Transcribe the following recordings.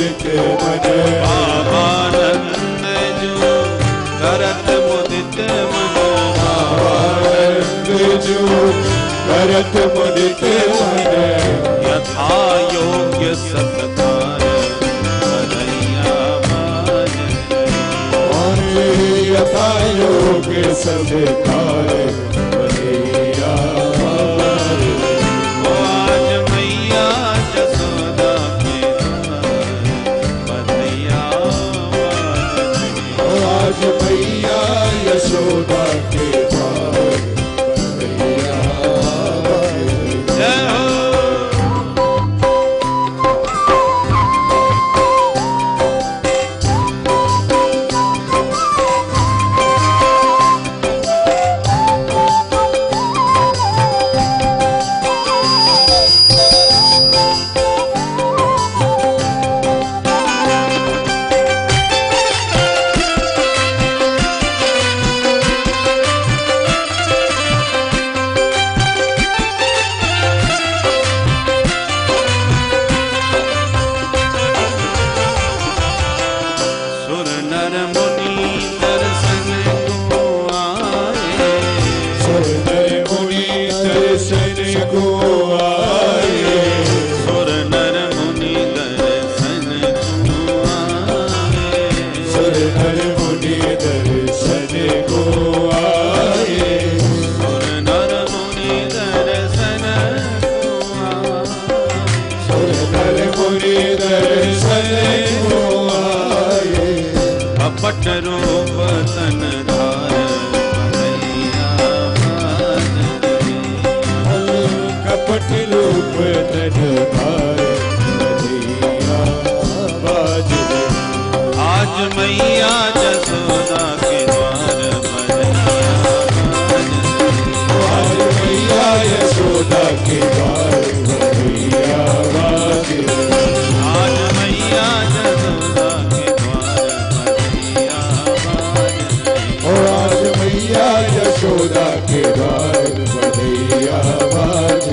मुदित मन। भावानंद जो करत मुदित मन। भावानंद जो करत मुदित मन। यथा योग्य सत्कार कन्हैया मान। और यथा योग्य सत्कार कन्हैया मान। आज मैया जसोदा के कन्हैया मान। आज मैया यशोदा के द्वार कन्हैया मान। जय हो। सुर नर मुनि दर्शन को आए। सुर नर मुनि दर्शन को आए। सुर नर मुनि दर्शन को आए। सुर नर मुनि दर्शन को आए। सुर नर मुनि दर्शन को आए। सुर नर मुनि दर्शन को आए। कपट रूप तन धार कन्हैया मान। कपट रूप तन धार कन्हैया बाज। आज मैया जसोदा के द्वार कन्हैया मान। आज मैया यशोदा के द्वार कन्हैया बाज। आज मैया जसोदा के द्वार कन्हैया मान। आज मैया यशोदा के द्वार कन्हैया बाज।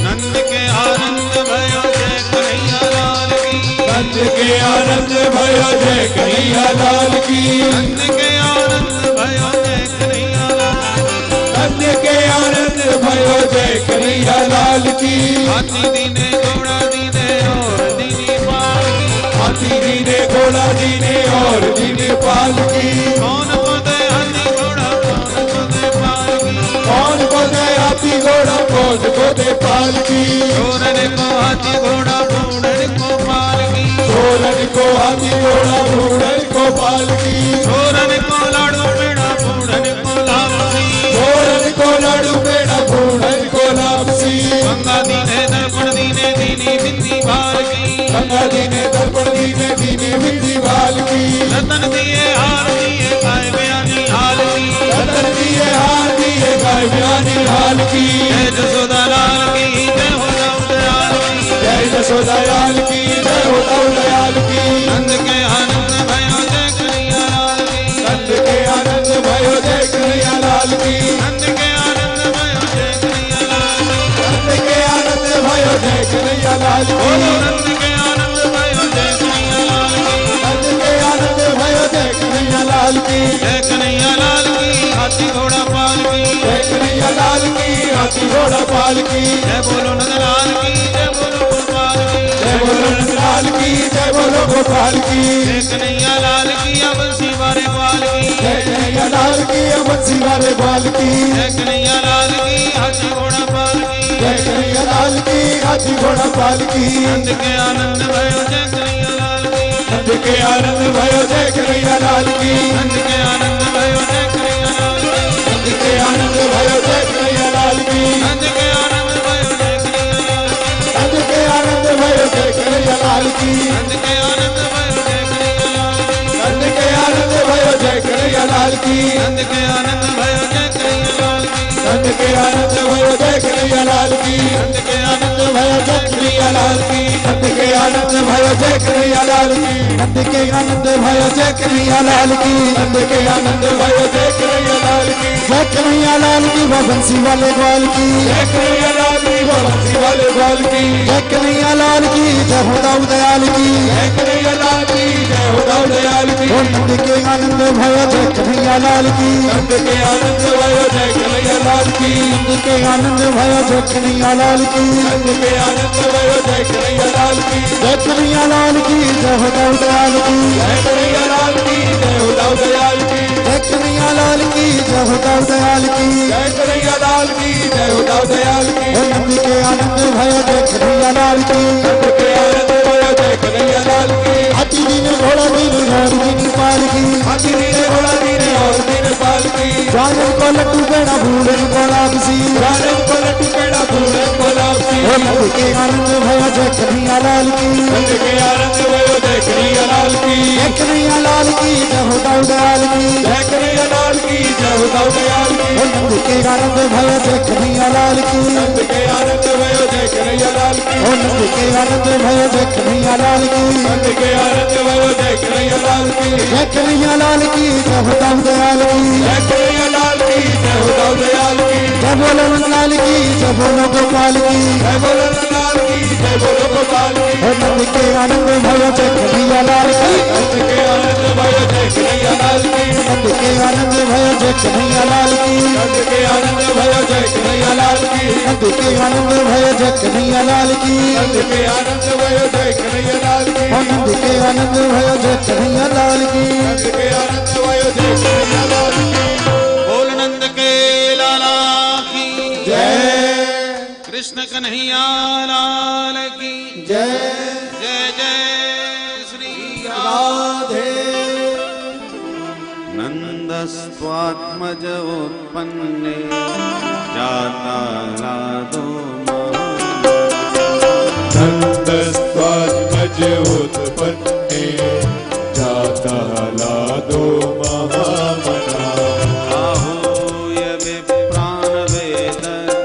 नंद के आनंद भयो जय कन्हैया लाल की। नंद के आनंद भयो जय कन्हैया लाल की। नंद के आनंद भयो जय कन्हैया लाल की। नंद के आनंद भयो जय कन्हैया लाल की। हाथी दीने घोड़ा दीने और दीनी पाल की। हाथी दीने घोड़ा दीने और दीने पाल की। कौन को दे हाथी घोड़ा कौन को दे पाल की। कौन को दे हाथी घोड़ा कौन को दे पाल की। चोरन को हाथी घोड़ा ढूंढन को पाल की। चोरन को हाथी घोड़ा ढूंढन को पाल की। चोरन को लाड़ू पेड़ा ढूंढन को लापसी। चोरन को लाडू पेड़ा ढूंढन को लापसी। गंगा दीने दर्पण दीने दीनी बिंदी भाल की। गंगा दीने दर्पण दीने दीनी बिंदी भाल की। रतन दिए हार दिए गाय बयानी हाल की। रतन दिए हार दिए गाय बयानी हाल की। जय जसोदा लाल की जय हो राम दयाल की। जय यशोदा लाल की जय हो दयाल की। नंद के आनंद भयो जय कन्हैया लाल की। नंद के आनंद भयो जय कन्हैया लाल की। नंद के आनंद भयो जय कन्हैया लाल की। नंद के आनंद भयो जय कन्हैया लाल की। बोलो नंद के आनंद भयो जय कन्हैया लाल की। नंद के आनंद भयो जय कन्हैया लाल की। जय कन्हैया लाल की हाथी घोड़ा पाल की। जय कन्हैया लाल की हाथी घोड़ा पाल की। जय बोलो नंद लाल की जय बोलो गोपाल की। जय बोलो नंदलाल की जय बोलो गोपाल की। जय कन्हैया लाल की बंसी वाले ग्वाल की। जय कन्हैया लाल की बंसी वाले ग्वाल की। जय कन्हैया लाल की हाथी घोड़ा पाल की। जय कन्हैया लाल की हाथी घोड़ा पाल की। नंद के आनंद भयो जय कन्हैया लाल की। नंद के आनंद भयो जय कन्हैया लाल की। नंद के आनंद भयो जय कन्हैया लाल की। नंद के आनंद भयो जय कन्हैया लाल की। नंद के आनंद भयो जय कन्हैया लाल की। नंद के आनंद भयो जय कन्हैया लाल की। नंद के आनंद भयो जय कन्हैया लाल की। नंद के आनंद भयो जय कन्हैया लाल की। नंद के आनंद भयो जय कन्हैया लाल की। नंद के आनंद भयो जय कन्हैया लाल की। नंद के आनंद भयो जय कन्हैया लाल की। नंद के आनंद भयो जय कन्हैया लाल की। नंद के आनंद भयो जय कन्हैया लाल की। नंद के आनंद भयो जय कन्हैया लाल की। जय कन्हैया लाल की बंसी वाले ग्वाल की, जय कन्हैया लाल की बंसी वाले ग्वाल की, जय कन्हैया लाल की जय हो दाऊ दयाल की, जय कन्हैया लाल की जय हो दाऊ दयाल की। ओ नंद के आनंद भयो जय कन्हैया लाल की, नंद के आनंद भयो जय कन्हैया लाल की, नंद के आनंद भयो जय कन्हैया लाल की, नंद के आनंद भयो जय कन्हैया लाल की, जय कन्हैया लाल की जय हो दाऊ दयाल की, जय कन्हैया लाल की जय हो दाऊ दयाल की, जय कन्हैया लाल की जय हो दाऊ दयाल की, जय कन्हैया लाल की जय हो दाऊ दयाल की। ओ नंद के आनंद भयो जय कन्हैया लाल की, नंद के आनंद भयो जय कन्हैया लाल की, हाथी दिन घोड़ा दिन और दिन पाल की, हाथी दीने घोड़ा दीने और दीने पाल की, जानन को लट्टू बेड़ा भूलन को लापसी, जानन को लट्टू पेड़ा फूले गुलाबी। ओ नंद के आनंद भयो जय कन्हैया लाल की, नंद के आनंद भयो जय कन्हैया लाल की, जय कन्हैया लाल की जय हो दाऊ दयाल की, जय कन्हैया लाल की जय हो दाऊ दयाल की, ओ नंद के आनंद भयो जय कन्हैया लाल की, नंद के आनंद भयो जय कन्हैया लाल की, ओ नंद के आनंद भयो जय कन्हैया लाल की, नंद के आनंद भयो जय कन्हैया लाल की, जय कन्हैया लाल की जय हो दाऊ दयाल की, जय कन्हैया लाल की जय हो दाऊ दयाल की, जय बोलो लाल की जय बोलो गोपाल की, जय बोलो लाल की जय बोलो गोपाल की, ओ नंद के आनंद भयो जय कन्हैया लाल की, नंद के आनंद भयो जय कन्हैया लाल की, नंद के आनंद भयो जय कन्हैया लाल की, नंद के आनंद भयो जय कन्हैया लाल की, नंद के आनंद भयो जय कन्हैया लाल की, नंद के आनंद भयो जय कन्हैया लाल की, ओ नंद के आनंद भयो जय कन्हैया लाल की, नंद के आनंद भयो जय कन्हैया लाल की। बोल नंद के लाला की जय कृष्ण कन्हैया लाल की जय जय जय श्री राधे। नंदस्त्वात्मज उत्पन्ने जाता लादो नंदस्त्वात्मज उत्पन्ने जाता लादो महामना। आहूय विप्रान वेद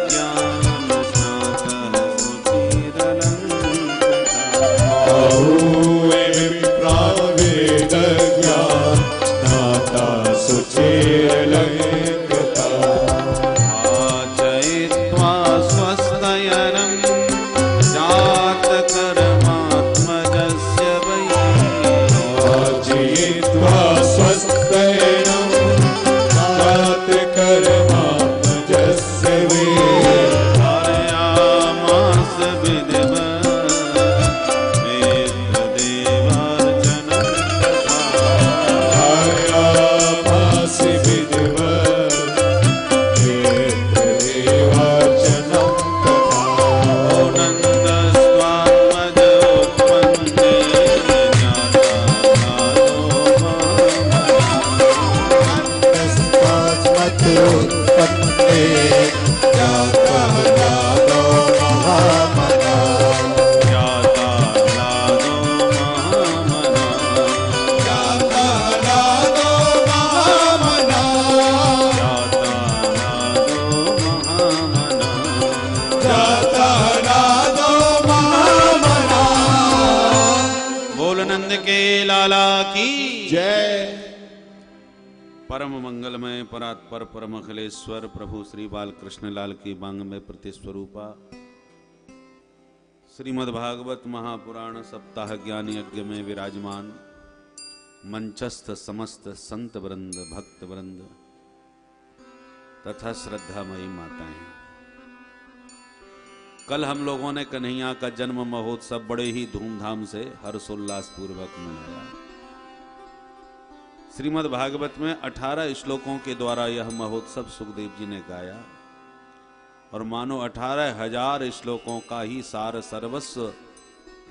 ज्ञान आहूय विप्रान वेद ज्ञाता सुचिरलंकृता। आचयित्वा स्वस्तयनं जात कर्मात्मजस्य वै। आचयित्वा स्वस्तयनं जात कर्मात्मजस्य वै। कारयामास विधिवत् वेददेवार्चनं तथा। कारयामासि विधिवत् वेददेवार्चनं तथा। नन्दस्त्वात्मज उत्पन्ने जाता लादो उत्पन्ने जाता लादो महामना। जाता लादो महामना। जाता लादो महामना। जाता लादो महामना। जाता लादो महामना। बोल नंद के लाला की जय। परम मंगलमय परात्पर परम अखिलेश्वर प्रभु श्री बालकृष्ण लाल की बांग में प्रतिस्वरूपा श्रीमद्भागवत महापुराण सप्ताह ज्ञान यज्ञ में विराजमान मंचस्थ समस्त संत वृंद भक्त वृंद तथा श्रद्धामयी माताएं, कल हम लोगों ने कन्हैया का जन्म महोत्सव बड़े ही धूमधाम से हर्षोल्लास पूर्वक मनाया। श्रीमद् भागवत में 18 श्लोकों के द्वारा यह महोत्सव सुखदेव जी ने गाया और मानो 18,000 श्लोकों का ही सार सर्वस्व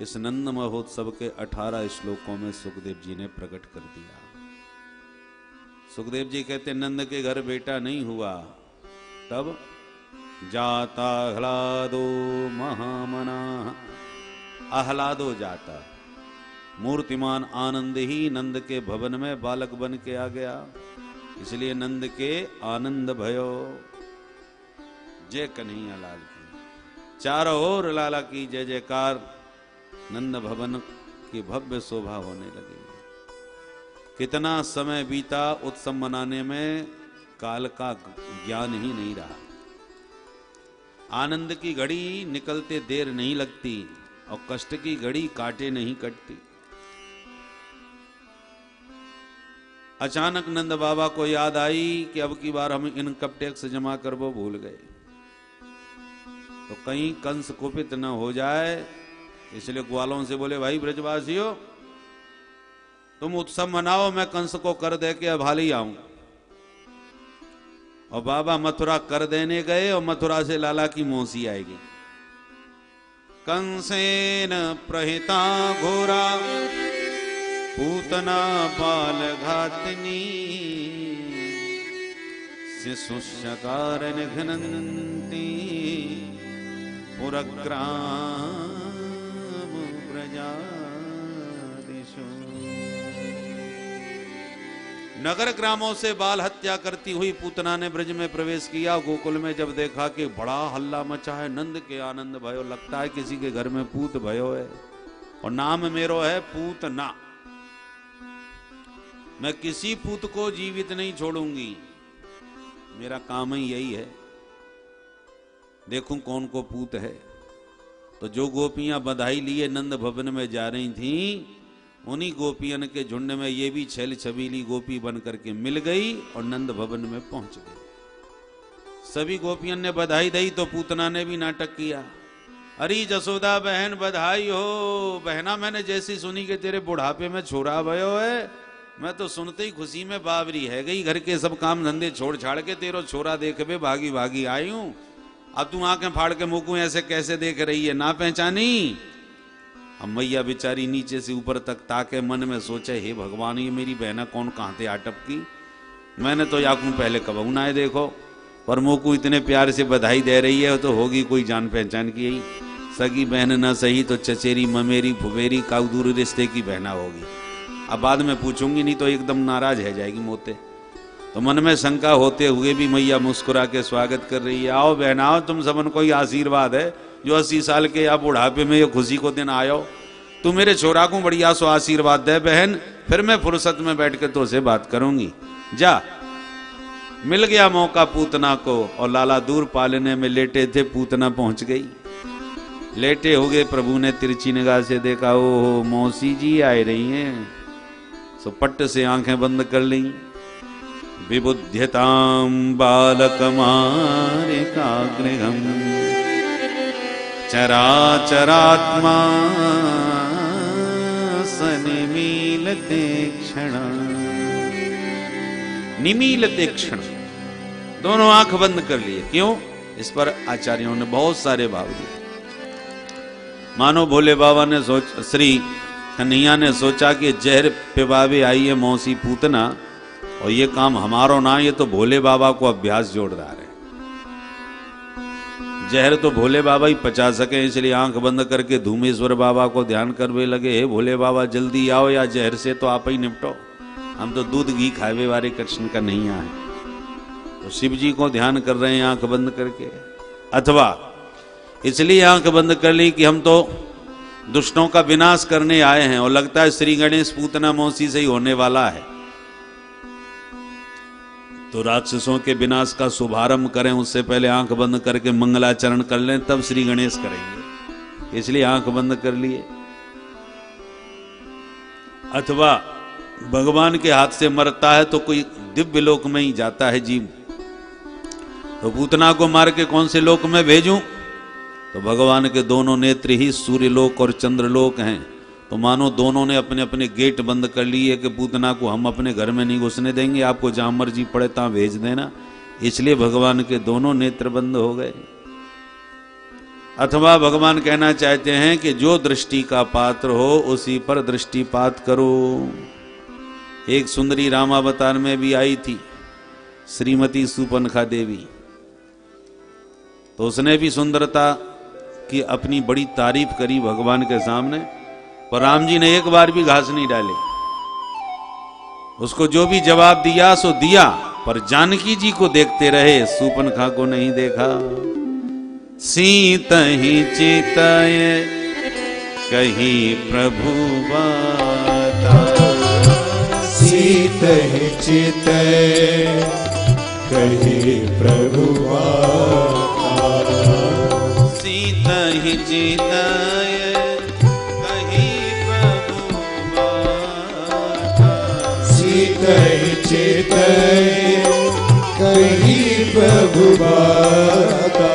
इस नंद महोत्सव के 18 श्लोकों में सुखदेव जी ने प्रकट कर दिया। सुखदेव जी कहते नंद के घर बेटा नहीं हुआ तब जाता आह्लादो महामना। आह्लादो जाता मूर्तिमान आनंद ही नंद के भवन में बालक बन के आ गया, इसलिए नंद के आनंद भयो। जय कन्हैया लाल की। चारों ओर लाला की जय जयकार। नंद भवन की भव्य शोभा होने लगी। कितना समय बीता उत्सव मनाने में, काल का ज्ञान ही नहीं रहा। आनंद की घड़ी निकलते देर नहीं लगती और कष्ट की घड़ी काटे नहीं कटती। अचानक नंद बाबा को याद आई कि अब की बार हम इनकम टैक्स जमा कर वो भूल गए, तो कहीं कंस कुपित न हो जाए, इसलिए ग्वालों से बोले भाई ब्रजवासियों तुम उत्सव मनाओ, मैं कंस को कर दे के अब हाल ही आऊं। और बाबा मथुरा कर देने गए और मथुरा से लाला की मौसी आएगी। कंसेन प्रहिता घोरा पूतना बाल घातनी शिशुषकार निघ्नन्ति पुरग्राम प्रजादिषु। नगर ग्रामों से बाल हत्या करती हुई पूतना ने ब्रज में प्रवेश किया। गोकुल में जब देखा कि बड़ा हल्ला मचा है, नंद के आनंद भयो, लगता है किसी के घर में पूत भयो है और नाम मेरो है पूतना। मैं किसी पूत को जीवित नहीं छोड़ूंगी, मेरा काम ही यही है, देखूं कौन को पूत है। तो जो गोपियां बधाई लिए नंद भवन में जा रही थीं, उन्हीं गोपियन के झुंड में ये भी छैल छबीली गोपी बन करके मिल गई और नंद भवन में पहुंच गई। सभी गोपियन ने बधाई दी तो पूतना ने भी नाटक किया। अरे जसोदा बहन बधाई हो बहना, मैंने जैसी सुनी कि तेरे बुढ़ापे में छोरा भयो है, मैं तो सुनते ही खुशी में बावरी है गई। घर के सब काम धंधे छोड़ छाड़ के तेरो छोरा देखबे भागी भागी आई हूं। अब तू आंखें फाड़ के मुकू ऐसे कैसे देख रही है, ना पहचानी? अब मैया बेचारी नीचे से ऊपर तक ताके, मन में सोचे हे भगवान ये मेरी बहना कौन कहां थे आटप की। मैंने तो याकू पहले कबहू ना है देखो, पर मोकू इतने प्यार से बधाई दे रही है तो होगी कोई जान पहचान की ही। सगी बहन ना सही तो चचेरी ममेरी फुबेरी काऊ दूर रिश्ते की बहना होगी। अब बाद में पूछूंगी नहीं तो एकदम नाराज है जाएगी मोते। तो मन में शंका होते हुए भी मैया मुस्कुरा के स्वागत कर रही है। आओ बहन आओ, तुम सबन को ही आशीर्वाद है जो 80 साल के या बुढ़ापे में ये खुशी को दिन आयो। तू मेरे छोरा को बढ़िया सो आशीर्वाद दे बहन, फिर मैं फुर्सत में बैठ के तो से बात करूंगी। जा। मिल गया मौका पूतना को और लाला दूर पालने में लेटे थे, पूतना पहुंच गई। लेटे हो गए, प्रभु ने तिरछी निगाह से देखा, ओहो मौसी जी आए रही हैं। सो पट्ट से आंखें बंद कर ली। विबुध्यताम बालकमारिकाग्रहम चराचरात्मा सनिमीलते क्षण। निमीलते क्षण, दोनों आंख बंद कर लिए। क्यों? इस पर आचार्यों ने बहुत सारे भाव दिए। मानो भोले बाबा ने श्री कन्हैया ने सोचा कि जहर पिबावे आई है मौसी पूतना, और ये काम हमारो ना, ये तो भोले बाबा को अभ्यास जोड़दार है। जहर तो भोले बाबा ही पचा सके, इसलिए आंख बंद करके धूमेश्वर बाबा को ध्यान करवे लगे। हे भोले बाबा जल्दी आओ, या जहर से तो आप ही निपटो, हम तो दूध घी खावे वाले कृष्ण का नहीं आए। तो शिव जी को ध्यान कर रहे हैं आंख बंद करके, अथवा इसलिए आंख बंद कर ली कि हम तो दुष्टों का विनाश करने आए हैं और लगता है श्री गणेश पूतना मौसी से ही होने वाला है। तो राक्षसों के विनाश का शुभारंभ करें, उससे पहले आंख बंद करके मंगलाचरण कर लें, तब श्री गणेश करेंगे। इसलिए आंख बंद कर लिए। अथवा भगवान के हाथ से मरता है तो कोई दिव्य लोक में ही जाता है जीव। तो पूतना को मार के कौन से लोक में भेजूं? तो भगवान के दोनों नेत्र ही सूर्यलोक और चंद्रलोक हैं। तो मानो दोनों ने अपने अपने गेट बंद कर लिए कि पूतना को हम अपने घर में नहीं घुसने देंगे, आपको जहां मर्जी पड़े तहां भेज देना। इसलिए भगवान के दोनों नेत्र बंद हो गए। अथवा भगवान कहना चाहते हैं कि जो दृष्टि का पात्र हो उसी पर दृष्टिपात करो। एक सुंदरी रामावतार में भी आई थी, श्रीमती सुपनखा देवी। तो उसने भी सुंदरता की अपनी बड़ी तारीफ करी भगवान के सामने, पर राम जी ने एक बार भी घास नहीं डाले। उसको जो भी जवाब दिया सो दिया, पर जानकी जी को देखते रहे, सुपनखा को नहीं देखा। सीत ही चितय कही प्रभु बाता, सीत ही चितय कही प्रभु सीत ही चितय कही प्रभु सीत ही चितय कही प्रभु बाता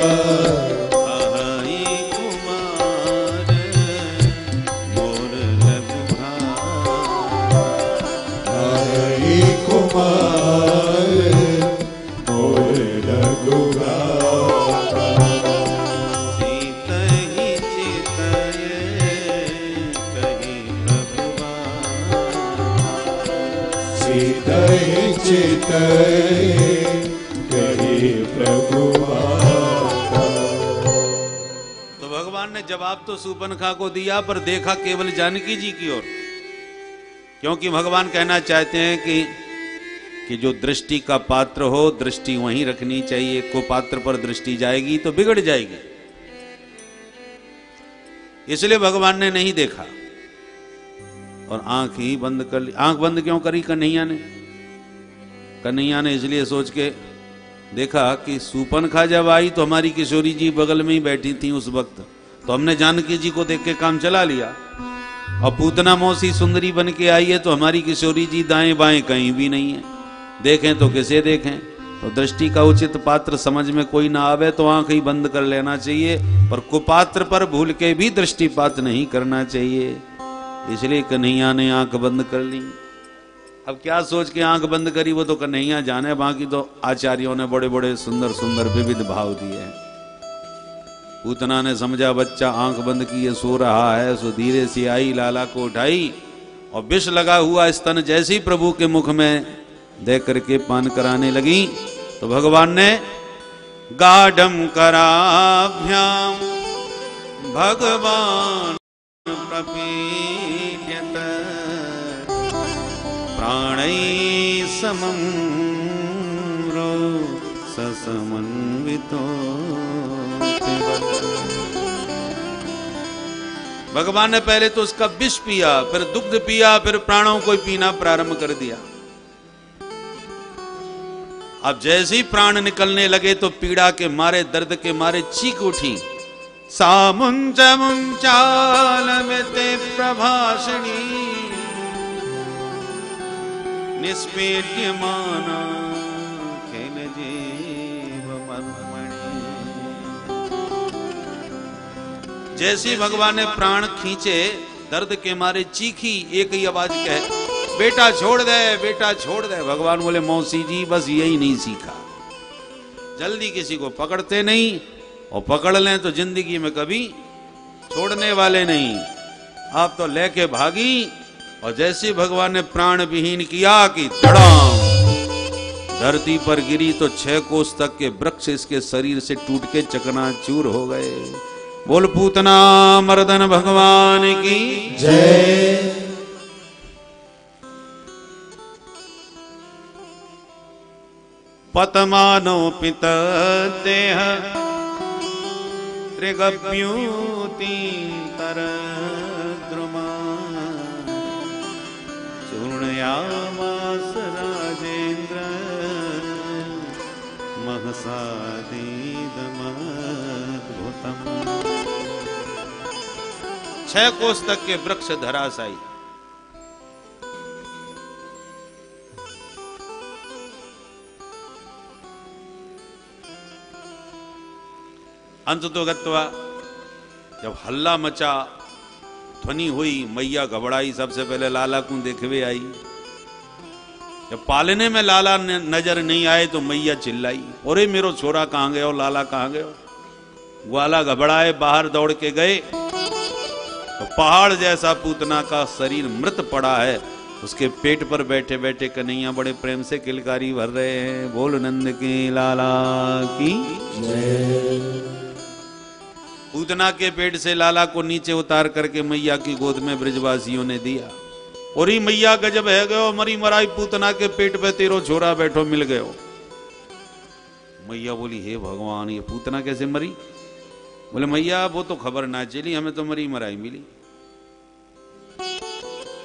तो भगवान ने जवाब तो शूर्पणखा को दिया, पर देखा केवल जानकी जी की ओर, क्योंकि भगवान कहना चाहते हैं कि जो दृष्टि का पात्र हो दृष्टि वहीं रखनी चाहिए। को पात्र पर दृष्टि जाएगी तो बिगड़ जाएगी, इसलिए भगवान ने नहीं देखा और आंख ही बंद कर ली। आंख बंद क्यों करी कन्हैया ने? कन्हैया ने इसलिए सोच के देखा कि शूर्पणखा जब आई तो हमारी किशोरी जी बगल में ही बैठी थी उस वक्त, तो हमने जानकी जी को देख के काम चला लिया। और पूतना मौसी सुंदरी बन के आई है तो हमारी किशोरी जी दाएं बाएं कहीं भी नहीं है, देखें तो किसे देखें। तो दृष्टि का उचित पात्र समझ में कोई ना आवे तो आंख ही बंद कर लेना चाहिए, पर कुपात्र पर भूल के भी दृष्टिपात नहीं करना चाहिए। इसलिए कन्हैया ने आंख बंद कर ली। अब क्या सोच के आंख बंद करी वो तो कन्हैया जाने, बाकी तो आचार्यों ने बड़े बड़े सुंदर सुंदर विविध भाव दिए हैं। पूतना ने समझा बच्चा आंख बंद किए सो रहा है, सो धीरे से आई, लाला को उठाई और विष लगा हुआ स्तन जैसे ही प्रभु के मुख में दे करके पान कराने लगी तो भगवान ने गाढ़म कराभ्याम भगवान प्रपीड्यत प्राणै समं रो ससमन्वितो। भगवान ने पहले तो उसका विष पिया, फिर दुग्ध पिया, फिर प्राणों को पीना प्रारंभ कर दिया। अब जैसे ही प्राण निकलने लगे तो पीड़ा के मारे, दर्द के मारे चीख उठी। सामुंच मुंचालमिते प्रभाषणी निष्पेद्यमाना खेल जीव मर्मणि। जैसे भगवान ने प्राण खींचे, दर्द के मारे चीखी, एक ही आवाज कहे बेटा छोड़ दे, बेटा छोड़ दे। भगवान बोले मौसी जी बस यही नहीं सीखा, जल्दी किसी को पकड़ते नहीं, और पकड़ लें तो जिंदगी में कभी छोड़ने वाले नहीं। आप तो लेके भागी, और जैसे भगवान ने प्राण विहीन किया कि धड़ाम धरती पर गिरी तो 6 कोस तक के वृक्ष इसके शरीर से टूट के चकनाचूर हो गए। बोल पूतना मर्दन भगवान की जय। पतमानोपित देह त्रिगप्यूति तरद्रुमा चूर्णयामास राजेन्द्र महसादीदमद्भुतम्। 6 कोस तक के वृक्ष धराशायी। अंत तो गत्वा जब हल्ला मचा, ध्वनि हुई, मैया घबराई, सबसे पहले लाला को देखवे आई। जब पालने में लाला नजर नहीं आए तो मैया चिल्लाई, अरे मेरो छोरा कहाँ गए हो, लाला कहाँ गए हो। ग्वाला घबराए बाहर दौड़ के गए तो पहाड़ जैसा पूतना का शरीर मृत पड़ा है, उसके पेट पर बैठे बैठे कन्हैया बड़े प्रेम से किलकारी भर रहे हैं। बोल नंद की लाला की जय। पूतना के पेट से लाला को नीचे उतार करके मैया की गोद में ब्रजवासियों ने दिया। और ही मैया गजब है गयो, मरी मराई पूतना के पेट पे तेरो छोरा बैठो मिल गयो। मैया बोली हे भगवान ये पूतना कैसे मरी। बोले मैया वो तो खबर ना चली, हमें तो मरी मराई मिली।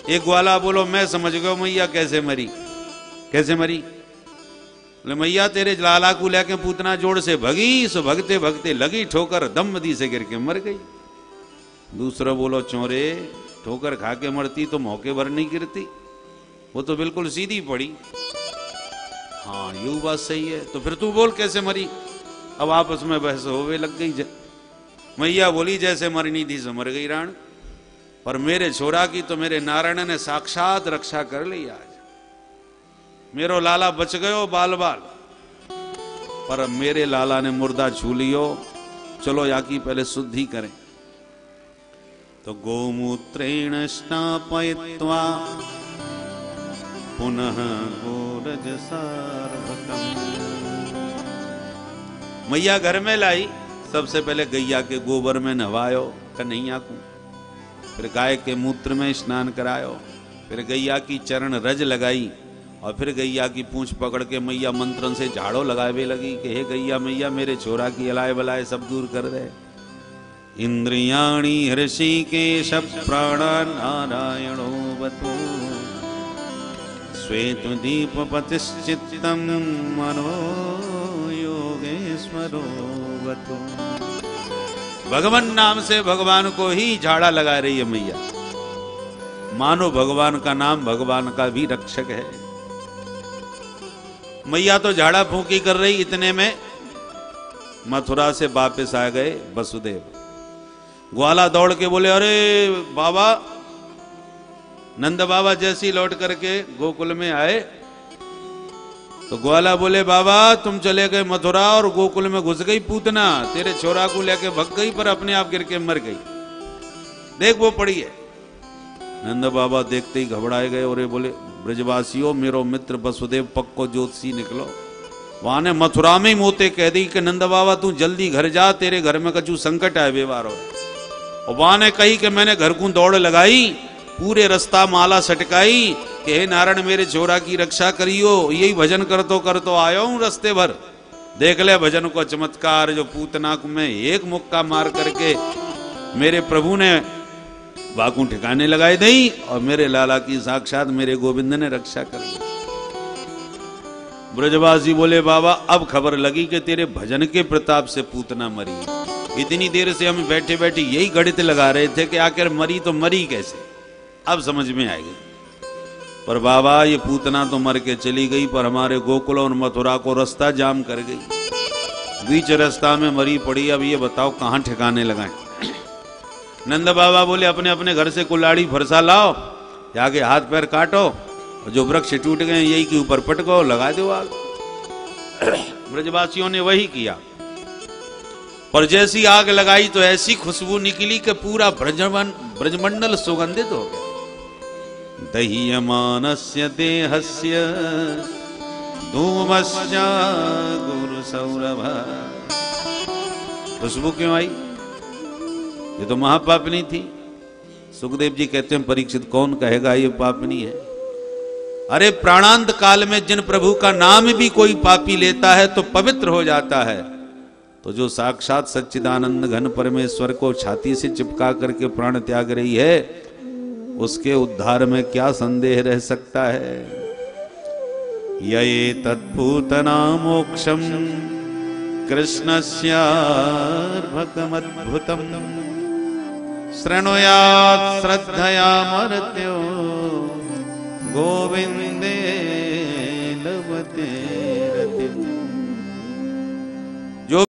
एक ग्वाला बोलो मैं समझ गयो मैया कैसे मरी। कैसे मरी? बोले मैया तेरे लाला को लेके पूतना जोड़ से भगी, सो भगते भगते लगी ठोकर, दम दी से गिर के मर गई। दूसरा बोलो चोरे, ठोकर खा के मरती तो मौके भर नहीं गिरती, वो तो बिल्कुल सीधी पड़ी। हाँ यू बात सही है, तो फिर तू बोल कैसे मरी। अब आपस में बहस होवे लग गई। मैया बोली जैसे मरनी थी सो मर गई राण, पर मेरे छोरा की तो मेरे नारायण ने साक्षात रक्षा कर ली। आज मेरो लाला बच गयो बाल बाल, पर मेरे लाला ने मुर्दा छू लियो। चलो या की पहले शुद्धि करें। तो गोमूत्रेण स्नापयित्वा पुनः गोरज सार्वकम। मैया घर में लाई, सबसे पहले गैया के गोबर में नहवायो कन्हैया को, फिर गाय के मूत्र में स्नान करायो, फिर गैया की चरण रज लगाई, और फिर गैया की पूंछ पकड़ के मैया मंत्रन से झाड़ो लगावे लगी कि हे गैया मैया मेरे छोरा की अलाय बलाय सब दूर कर दे। इंद्रियाणि हृषिकेश प्राणा नारायणो बतो श्वेत दीप पतिश्चित्तम मनो योगेश्वरो बतो। भगवान नाम से भगवान को ही झाड़ा लगा रही है मैया, मानो भगवान का नाम भगवान का भी रक्षक है। मैया तो झाड़ा फूंकी कर रही, इतने में मथुरा से वापस आ गए वसुदेव। ग्वाला दौड़ के बोले अरे बाबा, नंद बाबा जैसी लौट करके गोकुल में आए तो ग्वाला बोले बाबा तुम चले गए मथुरा और गोकुल में घुस गई पूतना, तेरे छोरा को लेके भग गई पर अपने आप गिर के मर गई, देख वो पड़ी है। नंद बाबा देखते ही घबराए गए और बोले ब्रजवासियों मेरो मित्र वसुदेव पक्को ज्योतिषी निकलो। वहां ने मथुरा में ही मोते कह दी कि नंद बाबा तू जल्दी घर जा, तेरे घर में कछु संकट है व्यवहार हो। और वहां ने कही कि मैंने घर को दौड़ लगाई, पूरे रास्ता माला सटकाई कि हे नारायण मेरे छोरा की रक्षा करियो, यही भजन कर तो आयो हूं रास्ते भर। देख ले भजन को चमत्कार, जो पूतना में एक मुक्का मार करके मेरे प्रभु ने बाकू ठिकाने लगाए दई, और मेरे लाला की साक्षात मेरे गोविंद ने रक्षा कर दी। ब्रजवासी बोले बाबा अब खबर लगी कि तेरे भजन के प्रताप से पूतना मरी। इतनी देर से हम बैठे बैठे यही गणित लगा रहे थे कि आखिर मरी तो मरी कैसे, अब समझ में आएगी। पर बाबा ये पूतना तो मर के चली गई, पर हमारे गोकुल और मथुरा को रास्ता जाम कर गई, बीच रास्ता में मरी पड़ी। अब ये बताओ कहां ठिकाने लगाएं। नंद बाबा बोले अपने अपने घर से कुल्हाड़ी फरसा लाओ, आगे हाथ पैर काटो, और जो वृक्ष टूट गए यही के ऊपर पटको, लगा दो आग। ब्रजवासियों ने वही किया, पर जैसी आग लगाई तो ऐसी खुशबू निकली कि पूरा ब्रजमंडल सुगंधित हो गया। दह्यमानस्य देहस्य धूमस्य गुरु सौरभ। खुशबू क्यों आई? ये तो महापापनी थी। सुखदेव जी कहते हैं परीक्षित कौन कहेगा ये पापनी है? अरे प्राणांत काल में जिन प्रभु का नाम भी कोई पापी लेता है तो पवित्र हो जाता है, तो जो साक्षात सच्चिदानंद घन परमेश्वर को छाती से चिपका करके प्राण त्याग रही है, उसके उद्धार में क्या संदेह रह सकता है। ये तत्पूतना मोक्षम कृष्णस्यार्भकमद्भुतम शृणुयात् श्रद्धया मर्त्यो गोविंदे लभते।